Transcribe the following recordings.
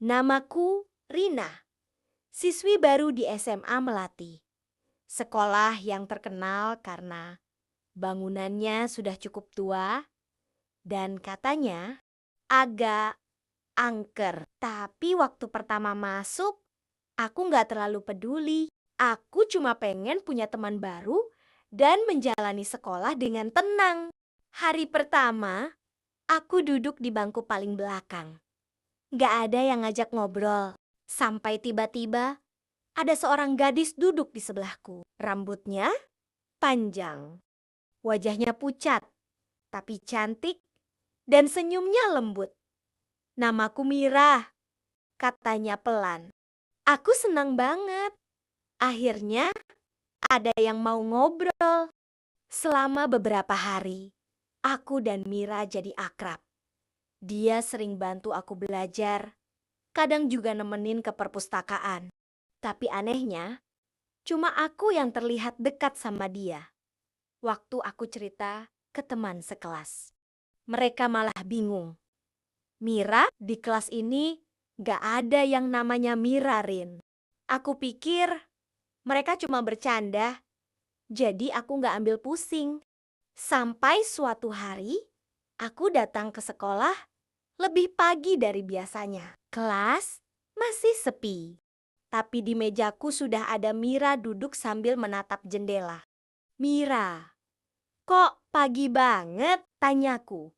Namaku Rina, siswi baru di SMA Melati. Sekolah yang terkenal karena bangunannya sudah cukup tua dan katanya agak angker. Tapi waktu pertama masuk, aku nggak terlalu peduli. Aku cuma pengen punya teman baru dan menjalani sekolah dengan tenang. Hari pertama, aku duduk di bangku paling belakang. Nggak ada yang ngajak ngobrol. Sampai tiba-tiba ada seorang gadis duduk di sebelahku. Rambutnya panjang, wajahnya pucat, tapi cantik dan senyumnya lembut. Namaku Mira, katanya pelan. Aku senang banget. Akhirnya ada yang mau ngobrol. Selama beberapa hari, aku dan Mira jadi akrab. Dia sering bantu aku belajar, kadang juga nemenin ke perpustakaan. Tapi anehnya, cuma aku yang terlihat dekat sama dia. Waktu aku cerita ke teman sekelas, mereka malah bingung. Mira, di kelas ini gak ada yang namanya Mira, Rin. Aku pikir mereka cuma bercanda, jadi aku gak ambil pusing. Sampai suatu hari, aku datang ke sekolah lebih pagi dari biasanya. Kelas masih sepi, tapi di mejaku sudah ada Mira duduk sambil menatap jendela. Mira, kok pagi banget? Tanyaku.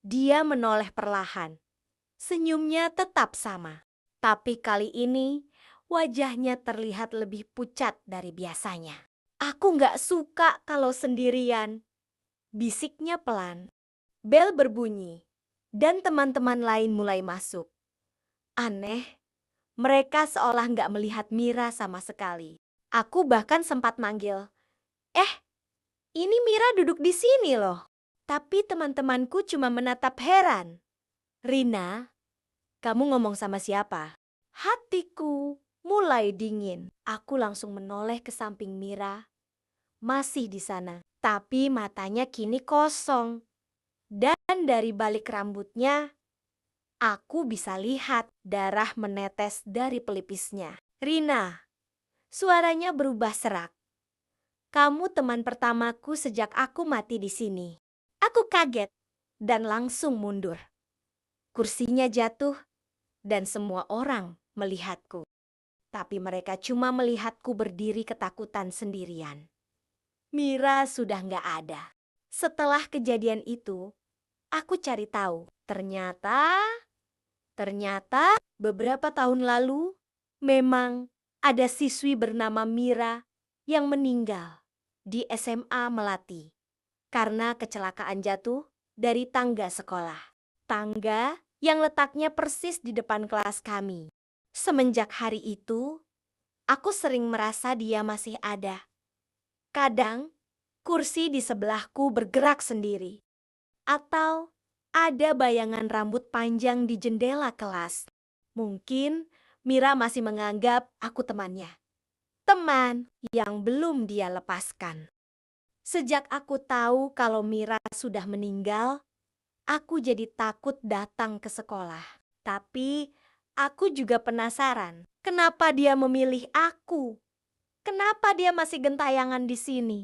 Dia menoleh perlahan. Senyumnya tetap sama. Tapi kali ini wajahnya terlihat lebih pucat dari biasanya. Aku gak suka kalau sendirian. Bisiknya pelan. Bel berbunyi. Dan teman-teman lain mulai masuk. Aneh, mereka seolah gak melihat Mira sama sekali. Aku bahkan sempat manggil, ini Mira duduk di sini loh. Tapi teman-temanku cuma menatap heran. Rina, kamu ngomong sama siapa? Hatiku mulai dingin. Aku langsung menoleh ke samping Mira. Masih di sana, tapi matanya kini kosong. Dan dari balik rambutnya, aku bisa lihat darah menetes dari pelipisnya. Rina, suaranya berubah serak. Kamu teman pertamaku sejak aku mati di sini. Aku kaget dan langsung mundur. Kursinya jatuh dan semua orang melihatku. Tapi mereka cuma melihatku berdiri ketakutan sendirian. Mira sudah gak ada. Setelah kejadian itu, aku cari tahu. Ternyata beberapa tahun lalu memang ada siswi bernama Mira yang meninggal di SMA Melati karena kecelakaan jatuh dari tangga sekolah. Tangga yang letaknya persis di depan kelas kami. Semenjak hari itu, aku sering merasa dia masih ada. Kadang, kursi di sebelahku bergerak sendiri. Atau ada bayangan rambut panjang di jendela kelas. Mungkin Mira masih menganggap aku temannya. Teman yang belum dia lepaskan. Sejak aku tahu kalau Mira sudah meninggal, aku jadi takut datang ke sekolah. Tapi aku juga penasaran, kenapa dia memilih aku? Kenapa dia masih gentayangan di sini?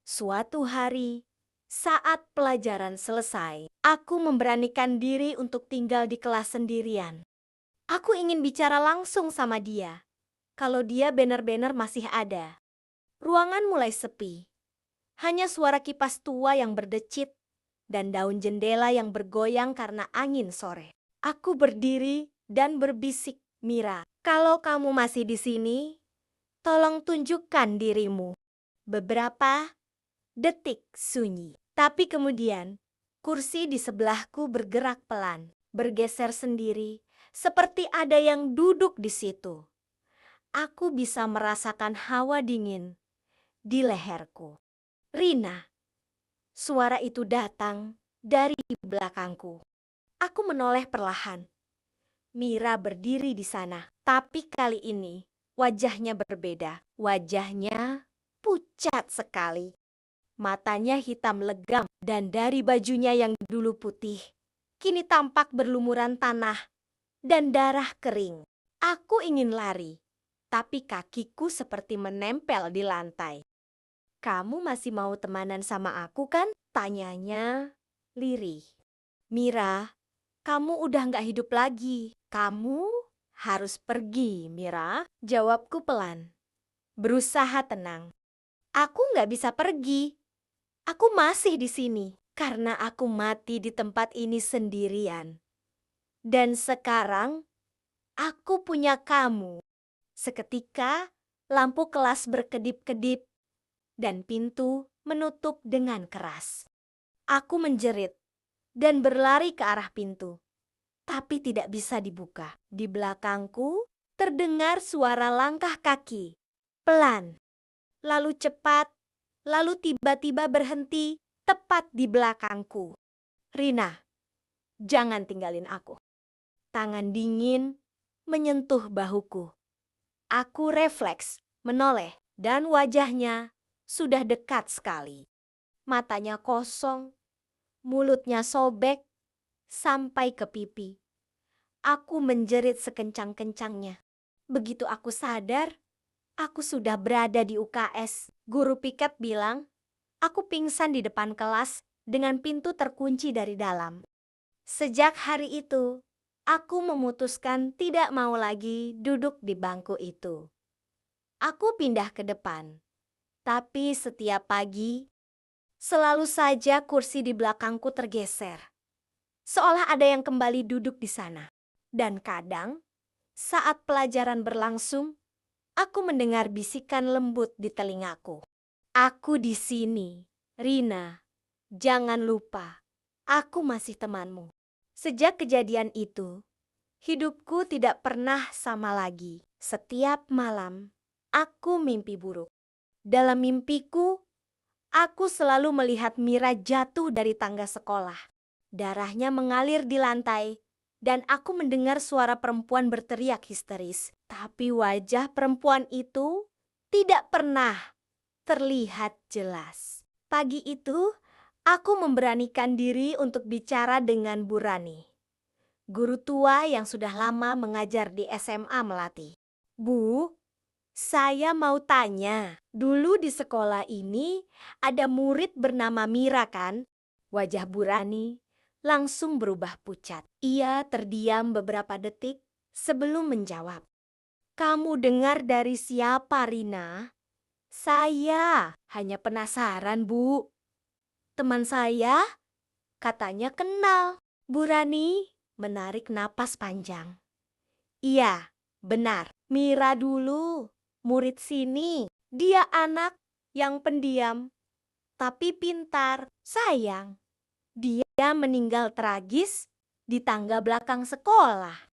Suatu hari, saat pelajaran selesai, aku memberanikan diri untuk tinggal di kelas sendirian. Aku ingin bicara langsung sama dia. Kalau dia benar-benar masih ada. Ruangan mulai sepi. Hanya suara kipas tua yang berdecit dan daun jendela yang bergoyang karena angin sore. Aku berdiri dan berbisik, Mira, kalau kamu masih di sini, tolong tunjukkan dirimu. Beberapa detik sunyi. Tapi kemudian, kursi di sebelahku bergerak pelan, bergeser sendiri, seperti ada yang duduk di situ. Aku bisa merasakan hawa dingin di leherku. Rina, suara itu datang dari belakangku. Aku menoleh perlahan. Mira berdiri di sana, tapi kali ini wajahnya berbeda. Wajahnya pucat sekali. Matanya hitam legam dan dari bajunya yang dulu putih, kini tampak berlumuran tanah. dan darah kering. Aku ingin lari, tapi kakiku seperti menempel di lantai. "Kamu masih mau temanan sama aku kan?" tanyanya lirih. "Mira, kamu udah nggak hidup lagi. Kamu harus pergi, Mira," jawabku pelan. Berusaha tenang. "Aku nggak bisa pergi. Aku masih di sini karena aku mati di tempat ini sendirian. Dan sekarang aku punya kamu." Seketika lampu kelas berkedip-kedip dan pintu menutup dengan keras. Aku menjerit dan berlari ke arah pintu, tapi tidak bisa dibuka. Di belakangku terdengar suara langkah kaki, pelan, lalu cepat, lalu tiba-tiba berhenti tepat di belakangku. "Rina, jangan tinggalin aku." Tangan dingin menyentuh bahuku. Aku refleks menoleh dan wajahnya sudah dekat sekali. Matanya kosong, mulutnya sobek sampai ke pipi. Aku menjerit sekencang-kencangnya. Begitu aku sadar, aku sudah berada di UKS. Guru piket bilang, aku pingsan di depan kelas dengan pintu terkunci dari dalam. Sejak hari itu, aku memutuskan tidak mau lagi duduk di bangku itu. Aku pindah ke depan, tapi setiap pagi selalu saja kursi di belakangku tergeser, seolah ada yang kembali duduk di sana. Dan kadang, saat pelajaran berlangsung, aku mendengar bisikan lembut di telingaku. "Aku di sini, Rina. Jangan lupa, aku masih temanmu." Sejak kejadian itu, hidupku tidak pernah sama lagi. Setiap malam, aku mimpi buruk. Dalam mimpiku, aku selalu melihat Mira jatuh dari tangga sekolah. Darahnya mengalir di lantai, dan aku mendengar suara perempuan berteriak histeris. Tapi wajah perempuan itu tidak pernah terlihat jelas. Pagi itu, aku memberanikan diri untuk bicara dengan Bu Rani, guru tua yang sudah lama mengajar di SMA Melati. "Bu, saya mau tanya, dulu di sekolah ini ada murid bernama Mira kan?" Wajah Bu Rani langsung berubah pucat. Ia terdiam beberapa detik sebelum menjawab. "Kamu dengar dari siapa, Rina?" "Saya hanya penasaran, Bu. Teman saya katanya kenal." Bu Rani menarik napas panjang. "Iya, benar. Mira dulu murid sini. Dia anak yang pendiam, tapi pintar. Sayang, dia meninggal tragis di tangga belakang sekolah.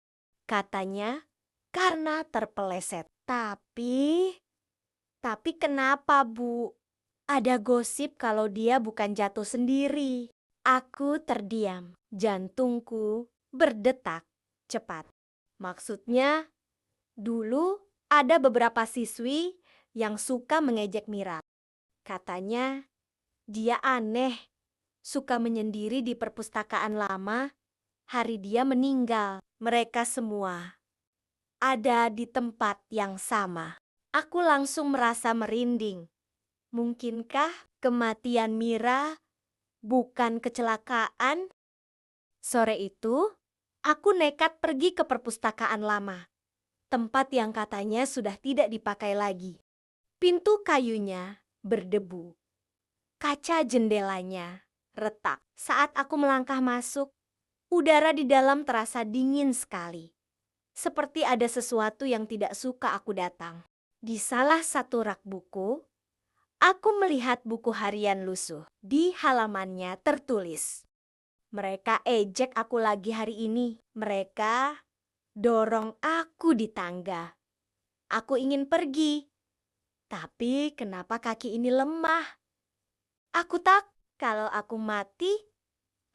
Katanya karena terpeleset. Tapi kenapa, Bu? Ada gosip kalau dia bukan jatuh sendiri." Aku terdiam. Jantungku berdetak cepat. Maksudnya, dulu ada beberapa siswi yang suka mengejek Mira. Katanya dia aneh, suka menyendiri di perpustakaan lama hari dia meninggal. Mereka semua ada di tempat yang sama. Aku langsung merasa merinding. Mungkinkah kematian Mira bukan kecelakaan? Sore itu, aku nekat pergi ke perpustakaan lama, tempat yang katanya sudah tidak dipakai lagi. Pintu kayunya berdebu. Kaca jendelanya retak. Saat aku melangkah masuk, udara di dalam terasa dingin sekali. Seperti ada sesuatu yang tidak suka aku datang. Di salah satu rak buku, aku melihat buku harian lusuh. Di halamannya tertulis, "Mereka ejek aku lagi hari ini. Mereka dorong aku di tangga. Aku ingin pergi, tapi kenapa kaki ini lemah? Aku takut kalau aku mati,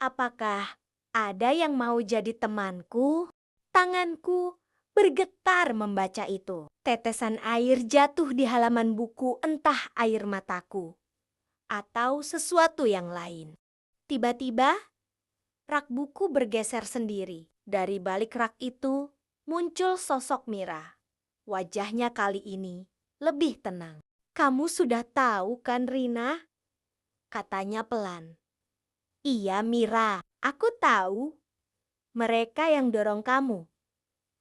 apakah ada yang mau jadi temanku?" Tanganku bergetar membaca itu. Tetesan air jatuh di halaman buku, entah air mataku atau sesuatu yang lain. Tiba-tiba, rak buku bergeser sendiri. Dari balik rak itu, muncul sosok Mira. Wajahnya kali ini lebih tenang. "Kamu sudah tahu kan, Rina?" katanya pelan. "Iya, Mira, aku tahu. Mereka yang dorong kamu.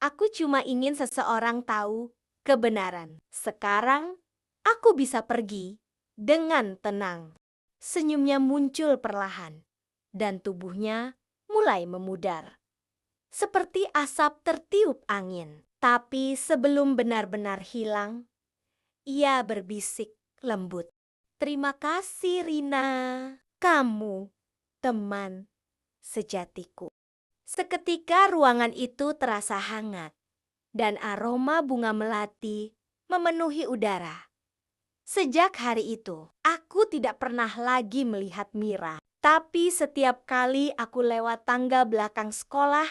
Aku cuma ingin seseorang tahu kebenaran. Sekarang aku bisa pergi dengan tenang." Senyumnya muncul perlahan dan tubuhnya mulai memudar, seperti asap tertiup angin. Tapi sebelum benar-benar hilang, ia berbisik lembut. "Terima kasih, Rina. Kamu teman sejatiku." Seketika ruangan itu terasa hangat dan aroma bunga melati memenuhi udara. Sejak hari itu, aku tidak pernah lagi melihat Mira. Tapi setiap kali aku lewat tangga belakang sekolah,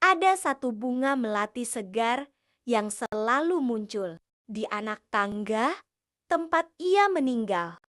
ada satu bunga melati segar yang selalu muncul di anak tangga tempat ia meninggal.